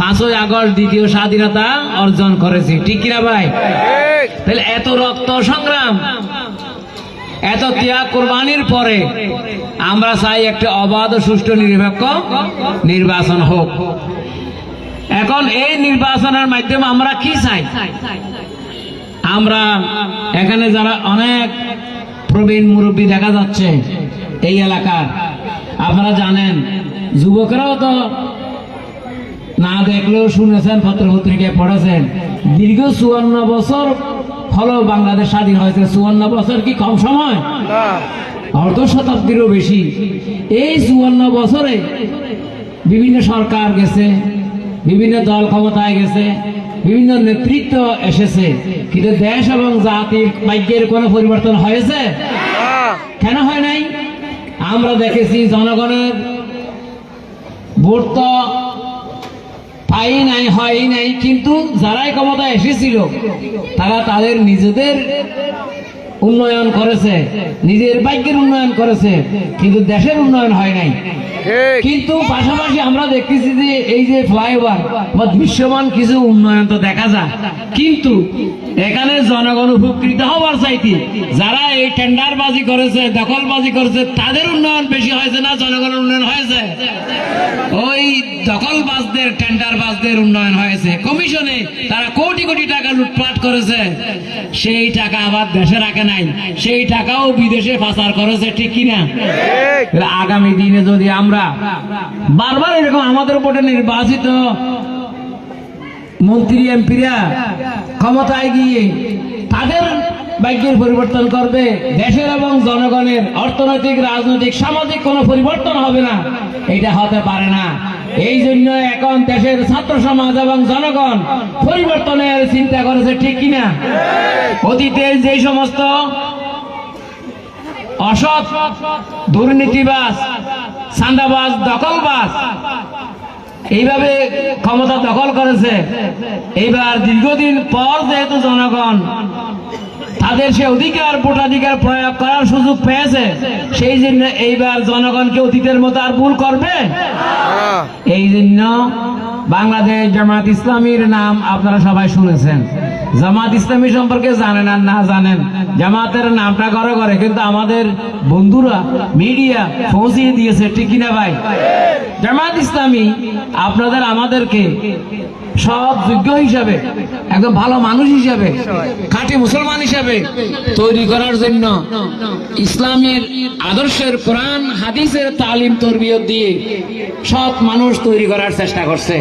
5ই August দ্বিতীয় স্বাধীনতা অর্জন করেছি, ঠিক কিনা ভাই? তাহলে এত রক্ত সংগ্রাম, এত ত্যাগ কোরবানির পরে আমরা চাই একটা অবাধ সুষ্ঠু নিরপেক্ষ নির্বাচন হোক। এখন এই নির্বাচনের মাধ্যমে আমরা কি চাই? আমরা এখানে যারা অনেক প্রবীণ মুরব্বী দেখা যাচ্ছে এই এলাকার, আপনারা জানেন, যুবকরাও তো না দেখলেও শুনেছেন, পত্রপত্রিকায় পড়েছেন, দীর্ঘ 54 বছর হলো বাংলাদেশ স্বাধীন হয়েছে। 54 বছর কি কম সময়? অর্ধ শতাব্দীরও বেশি। এই 54 বছরে বিভিন্ন সরকার গেছে, বিভিন্ন দল ক্ষমতায় গেছে, বিভিন্ন নেতৃত্ব এসেছে, কিন্তু দেশ এবং জাতির ভাগ্যের কোনো পরিবর্তন হয়েছে? কেন হয় নাই? আমরা দেখেছি জনগণের ভোট তো পাই নাই, হয় নাই, কিন্তু যারাই ক্ষমতায় এসেছিল তারা তাদের নিজেদের উন্নয়ন করেছে, নিজের ভাগ্যের উন্নয়ন করেছে, কিন্তু দেশের উন্নয়ন হয় নাই। কিন্তু পাশাপাশি আমরা দেখতেছি যে এই যে ফ্লাইওভার বা দৃশ্যমান কিছু উন্নয়ন তো দেখা যায়, কিন্তু এখানে জনগণ উপকৃত হওয়ার চাইতে যারা এই টেন্ডারবাজি করেছে, দখলবাজি করেছে, তাদের উন্নয়ন বেশি হয়েছে না জনগণের উন্নয়ন হয়েছে? ওই দখলবাজদের, টেন্ডারবাজদের উন্নয়ন হয়েছে। কমিশনে তারা কোটি কোটি টাকা লুটপাট করেছে, সেই টাকা আবার দেশে রাখে নাই, সেই টাকাও বিদেশে পাচার করেছে, ঠিক কিনা? আগামী দিনে যদি আমরা বারবার এরকম আমাদের উপরে নির্বাচিত মন্ত্রী এমপিরা ক্ষমতায় গিয়ে তাদের ভাগ্যের পরিবর্তন করবে, দেশের এবং জনগণের অর্থনৈতিক, রাজনৈতিক, সামাজিক কোনো পরিবর্তন হবে না, এটা হতে পারে না। এই জন্য এখন দেশের ছাত্র সমাজ এবং জনগণ পরিবর্তনের চিন্তা করেছে, ঠিক কিনা? অতীতের যে সমস্ত অসৎ, দুর্নীতিবাজ, চাঁদাবাজ, দখলবাজ এইভাবে ক্ষমতা দখল করেছে, এইবার দীর্ঘদিন পর যেহেতু জনগণ তাদের সে অধিকার, ভোটাধিকার প্রয়োগ করার সুযোগ পেয়েছে, সেই জন্য এইবার জনগণকে অতীতের মতো আর ভুল করবে। এই জন্য বাংলাদেশ জামাত ইসলামীর নাম আপনারা সবাই শুনেছেন। জামাত ইসলামী সম্পর্কে জানেন আর না জানেন, জামাতের নামটা ঘরে ঘরে, কিন্তু আমাদের বন্ধুরা মিডিয়া পৌঁছিয়ে দিয়েছে, ঠিক কিনা ভাই? জামাত ইসলামী আপনাদের আমাদেরকে সব যোগ্য হিসাবে, একদম ভালো মানুষ হিসাবে, খাঁটি মুসলমান হিসাবে তৈরি করার জন্য ইসলামের আদর্শের, কোরআন হাদিসের তালিম তরবিয়ত দিয়ে সৎ মানুষ তৈরি করার চেষ্টা করছে।